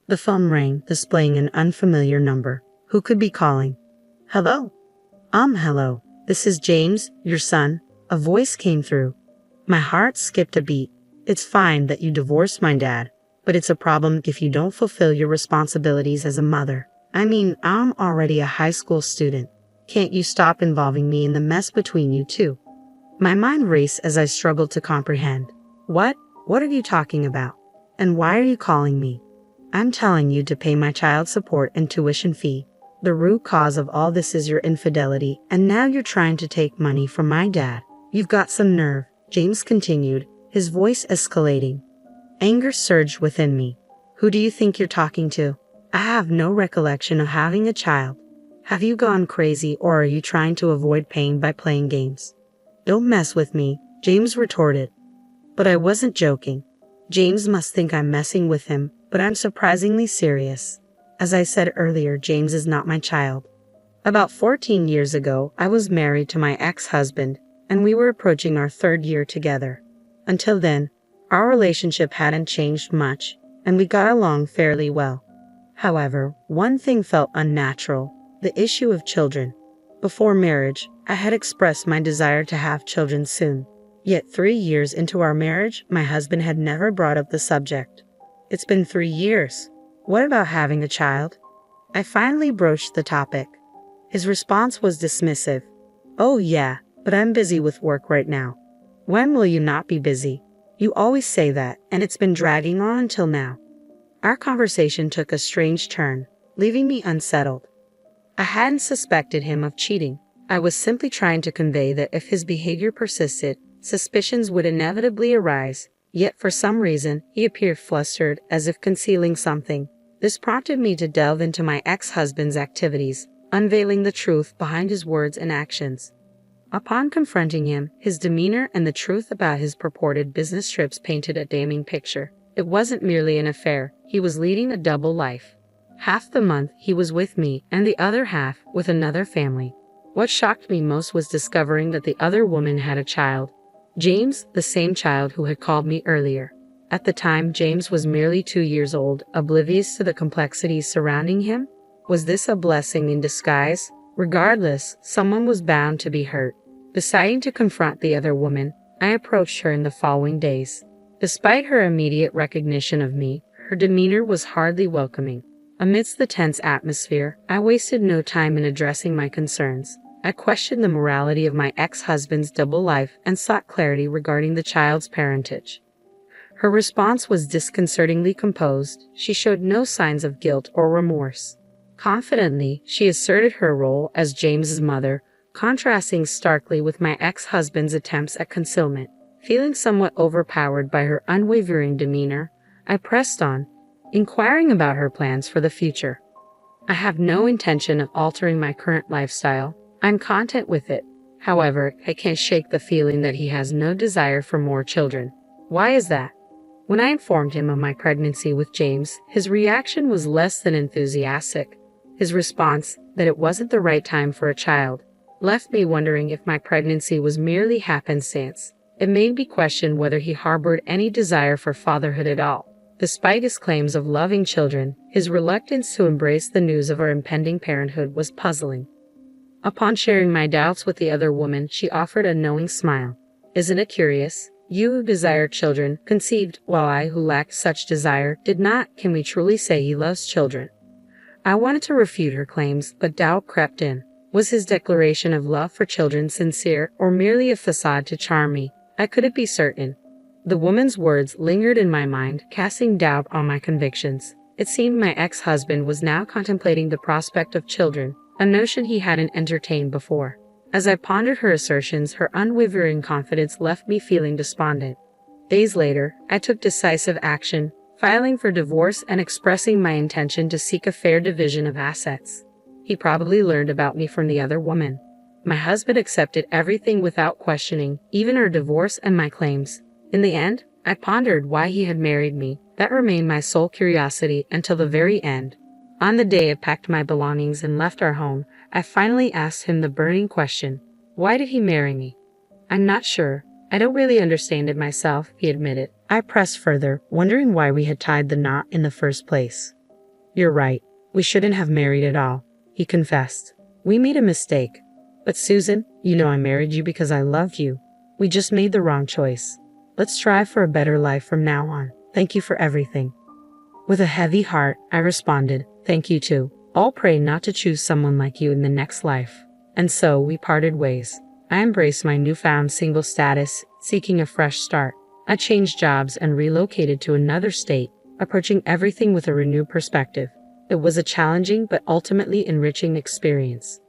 The phone rang, displaying an unfamiliar number. Who could be calling? Hello? Hello. This is James, your son. A voice came through. My heart skipped a beat. It's fine that you divorced my dad, but it's a problem if you don't fulfill your responsibilities as a mother. I mean, I'm already a high school student. Can't you stop involving me in the mess between you two? My mind raced as I struggled to comprehend. What? What are you talking about? And why are you calling me? I'm telling you to pay my child support and tuition fee. The root cause of all this is your infidelity, and now you're trying to take money from my dad. You've got some nerve, James continued, his voice escalating. Anger surged within me. Who do you think you're talking to? I have no recollection of having a child. Have you gone crazy, or are you trying to avoid pain by playing games? Don't mess with me, James retorted. But I wasn't joking. James must think I'm messing with him, but I'm surprisingly serious. As I said earlier, James is not my child. About 14 years ago, I was married to my ex-husband, and we were approaching our 3rd year together. Until then, our relationship hadn't changed much, and we got along fairly well. However, one thing felt unnatural: the issue of children. Before marriage, I had expressed my desire to have children soon. Yet 3 years into our marriage, my husband had never brought up the subject. It's been 3 years. What about having a child? I finally broached the topic. His response was dismissive. Oh yeah, but I'm busy with work right now. When will you not be busy? You always say that, and it's been dragging on until now. Our conversation took a strange turn, leaving me unsettled. I hadn't suspected him of cheating. I was simply trying to convey that if his behavior persisted, suspicions would inevitably arise. Yet for some reason, he appeared flustered, as if concealing something. This prompted me to delve into my ex-husband's activities, unveiling the truth behind his words and actions. Upon confronting him, his demeanor and the truth about his purported business trips painted a damning picture. It wasn't merely an affair, he was leading a double life. Half the month he was with me, and the other half with another family. What shocked me most was discovering that the other woman had a child. James, the same child who had called me earlier. At the time, James was merely 2 years old, oblivious to the complexities surrounding him. Was this a blessing in disguise? Regardless, someone was bound to be hurt. Deciding to confront the other woman, I approached her in the following days. Despite her immediate recognition of me, her demeanor was hardly welcoming. Amidst the tense atmosphere, I wasted no time in addressing my concerns. I questioned the morality of my ex-husband's double life and sought clarity regarding the child's parentage. Her response was disconcertingly composed. She showed no signs of guilt or remorse. Confidently, she asserted her role as James's mother, contrasting starkly with my ex-husband's attempts at concealment. Feeling somewhat overpowered by her unwavering demeanor, I pressed on, inquiring about her plans for the future. I have no intention of altering my current lifestyle. I'm content with it. However, I can't shake the feeling that he has no desire for more children. Why is that? When I informed him of my pregnancy with James, his reaction was less than enthusiastic. His response, that it wasn't the right time for a child, left me wondering if my pregnancy was merely happenstance. It made me question whether he harbored any desire for fatherhood at all. Despite his claims of loving children, his reluctance to embrace the news of our impending parenthood was puzzling. Upon sharing my doubts with the other woman, she offered a knowing smile. Isn't it curious? You who desire children conceived, while I who lacked such desire did not. Can we truly say he loves children? I wanted to refute her claims, but doubt crept in. Was his declaration of love for children sincere, or merely a facade to charm me? I couldn't be certain. The woman's words lingered in my mind, casting doubt on my convictions. It seemed my ex-husband was now contemplating the prospect of children, a notion he hadn't entertained before. As I pondered her assertions, her unwavering confidence left me feeling despondent. Days later, I took decisive action, filing for divorce and expressing my intention to seek a fair division of assets. He probably learned about me from the other woman. My husband accepted everything without questioning, even our divorce and my claims. In the end, I pondered why he had married me. That remained my sole curiosity until the very end. On the day I packed my belongings and left our home, I finally asked him the burning question. Why did he marry me? I'm not sure. I don't really understand it myself, he admitted. I pressed further, wondering why we had tied the knot in the first place. "You're right. We shouldn't have married at all," he confessed. "We made a mistake. But Susan, you know I married you because I loved you. We just made the wrong choice. Let's strive for a better life from now on. Thank you for everything." With a heavy heart, I responded, "Thank you too. I'll pray not to choose someone like you in the next life." And so we parted ways. I embraced my newfound single status, seeking a fresh start. I changed jobs and relocated to another state, approaching everything with a renewed perspective. It was a challenging but ultimately enriching experience.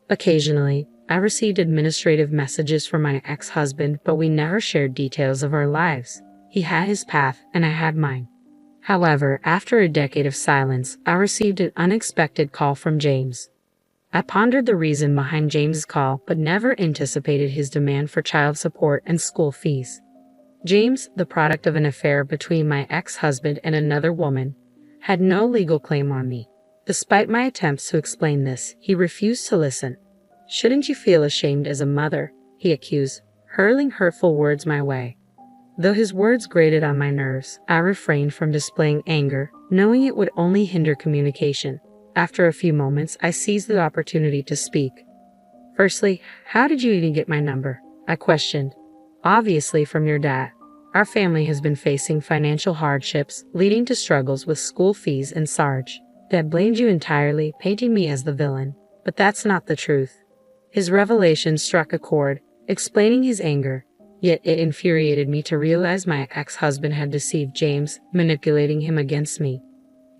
Occasionally, I received administrative messages from my ex-husband, but we never shared details of our lives. He had his path, and I had mine. However, after a decade of silence, I received an unexpected call from James. I pondered the reason behind James's call, but never anticipated his demand for child support and school fees. James, the product of an affair between my ex-husband and another woman, had no legal claim on me. Despite my attempts to explain this, he refused to listen. "Shouldn't you feel ashamed as a mother?" he accused, hurling hurtful words my way. Though his words grated on my nerves, I refrained from displaying anger, knowing it would only hinder communication. After a few moments, I seized the opportunity to speak. "Firstly, how did you even get my number?" I questioned. "Obviously from your dad. Our family has been facing financial hardships, leading to struggles with school fees and Sarge. Dad blamed you entirely, painting me as the villain. But that's not the truth." His revelation struck a chord, explaining his anger. Yet it infuriated me to realize my ex-husband had deceived James, manipulating him against me.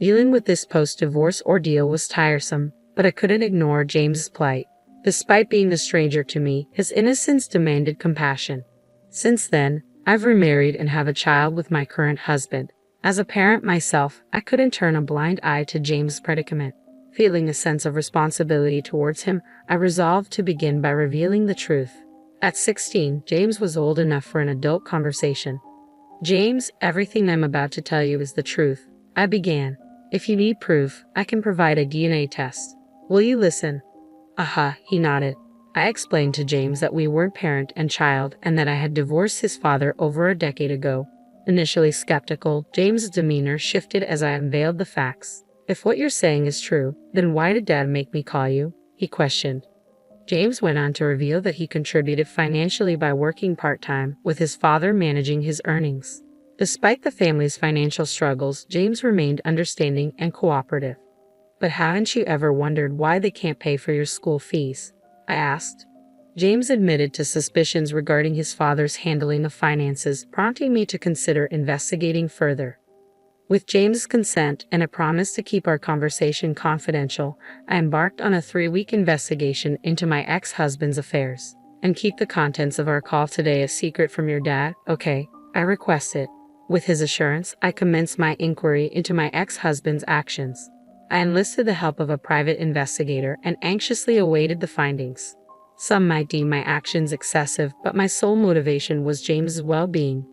Dealing with this post-divorce ordeal was tiresome, but I couldn't ignore James's plight. Despite being a stranger to me, his innocence demanded compassion. Since then, I've remarried and have a child with my current husband. As a parent myself, I couldn't turn a blind eye to James' predicament. Feeling a sense of responsibility towards him, I resolved to begin by revealing the truth. At 16, James was old enough for an adult conversation. "James, everything I'm about to tell you is the truth," I began. "If you need proof, I can provide a DNA test. Will you listen?" "Aha," he nodded. I explained to James that we weren't parent and child and that I had divorced his father over a decade ago. Initially skeptical, James's demeanor shifted as I unveiled the facts. "If what you're saying is true, then why did Dad make me call you?" he questioned. James went on to reveal that he contributed financially by working part-time, with his father managing his earnings. Despite the family's financial struggles, James remained understanding and cooperative. "But haven't you ever wondered why they can't pay for your school fees?" I asked. James admitted to suspicions regarding his father's handling of finances, prompting me to consider investigating further. With James' consent and a promise to keep our conversation confidential, I embarked on a 3-week investigation into my ex-husband's affairs. "And keep the contents of our call today a secret from your dad, okay?" I requested. With his assurance, I commenced my inquiry into my ex-husband's actions. I enlisted the help of a private investigator and anxiously awaited the findings. Some might deem my actions excessive, but my sole motivation was James's well-being.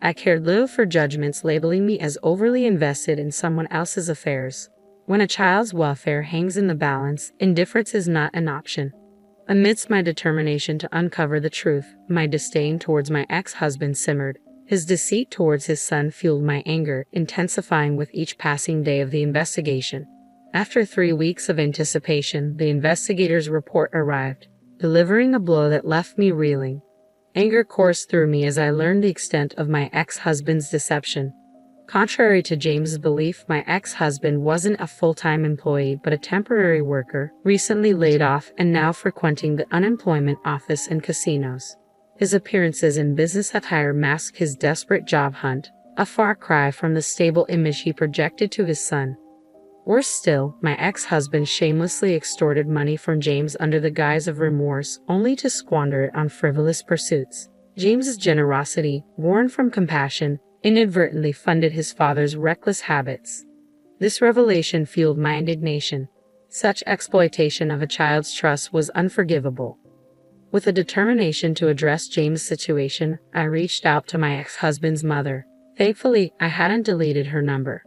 I cared little for judgments labeling me as overly invested in someone else's affairs. When a child's welfare hangs in the balance, indifference is not an option. Amidst my determination to uncover the truth, my disdain towards my ex-husband simmered. His deceit towards his son fueled my anger, intensifying with each passing day of the investigation. After 3 weeks of anticipation, the investigator's report arrived, delivering a blow that left me reeling. Anger coursed through me as I learned the extent of my ex-husband's deception. Contrary to James's belief, my ex-husband wasn't a full-time employee but a temporary worker, recently laid off and now frequenting the unemployment office and casinos. His appearances in business attire masked his desperate job hunt, a far cry from the stable image he projected to his son. Worse still, my ex-husband shamelessly extorted money from James under the guise of remorse, only to squander it on frivolous pursuits. James's generosity, born from compassion, inadvertently funded his father's reckless habits. This revelation fueled my indignation. Such exploitation of a child's trust was unforgivable. With a determination to address James' situation, I reached out to my ex-husband's mother. Thankfully, I hadn't deleted her number.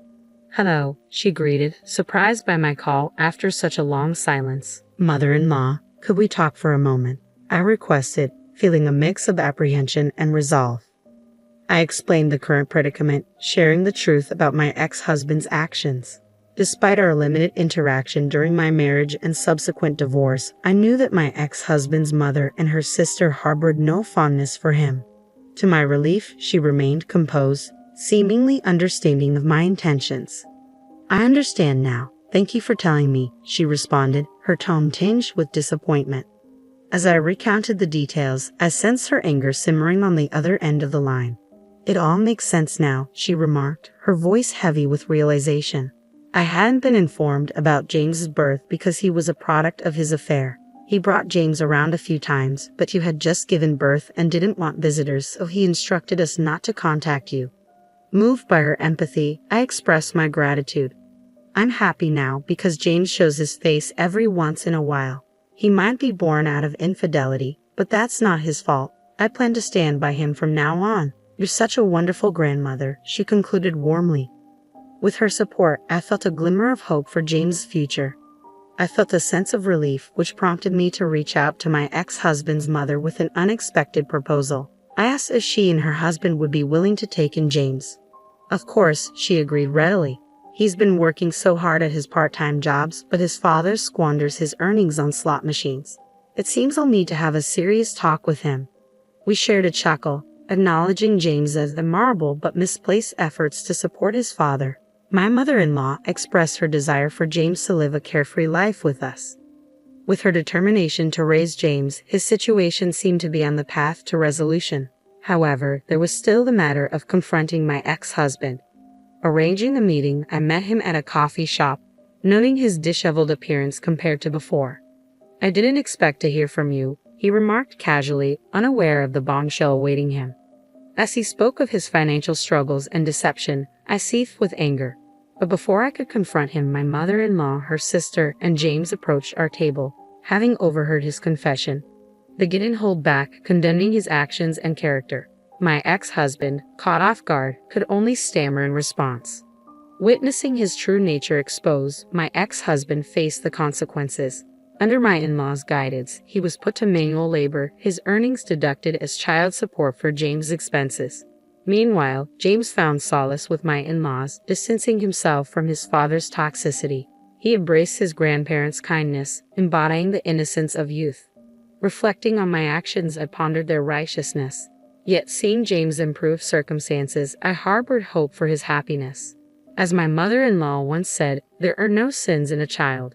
"Hello," she greeted, surprised by my call after such a long silence. "Mother-in-law, could we talk for a moment?" I requested, feeling a mix of apprehension and resolve. I explained the current predicament, sharing the truth about my ex-husband's actions. Despite our limited interaction during my marriage and subsequent divorce, I knew that my ex-husband's mother and her sister harbored no fondness for him. To my relief, she remained composed, seemingly understanding of my intentions. "I understand now. Thank you for telling me," she responded, her tone tinged with disappointment. As I recounted the details, I sensed her anger simmering on the other end of the line. "It all makes sense now," she remarked, her voice heavy with realization. "I hadn't been informed about James's birth because he was a product of his affair. He brought James around a few times, but you had just given birth and didn't want visitors, so he instructed us not to contact you." Moved by her empathy, I expressed my gratitude. "I'm happy now because James shows his face every once in a while. He might be born out of infidelity, but that's not his fault. I plan to stand by him from now on. You're such a wonderful grandmother," she concluded warmly. With her support, I felt a glimmer of hope for James's future. I felt a sense of relief, which prompted me to reach out to my ex-husband's mother with an unexpected proposal. I asked if she and her husband would be willing to take in James. Of course, she agreed readily. He's been working so hard at his part-time jobs, but his father squanders his earnings on slot machines. It seems I'll need to have a serious talk with him. We shared a chuckle, acknowledging James' admirable but misplaced efforts to support his father. My mother-in-law expressed her desire for James to live a carefree life with us. With her determination to raise James, his situation seemed to be on the path to resolution. However, there was still the matter of confronting my ex-husband. Arranging a meeting, I met him at a coffee shop, noting his disheveled appearance compared to before. "I didn't expect to hear from you," he remarked casually, unaware of the bombshell awaiting him. As he spoke of his financial struggles and deception, I seethed with anger. But before I could confront him, my mother-in-law, her sister, and James approached our table, having overheard his confession. They didn't hold back, condemning his actions and character. My ex-husband, caught off guard, could only stammer in response. Witnessing his true nature exposed, my ex-husband faced the consequences. Under my in-laws' guidance, he was put to manual labor, his earnings deducted as child support for James' expenses. Meanwhile, James found solace with my in-laws, distancing himself from his father's toxicity. He embraced his grandparents' kindness, embodying the innocence of youth. Reflecting on my actions, I pondered their righteousness. Yet seeing James' improved circumstances, I harbored hope for his happiness. As my mother-in-law once said, "There are no sins in a child."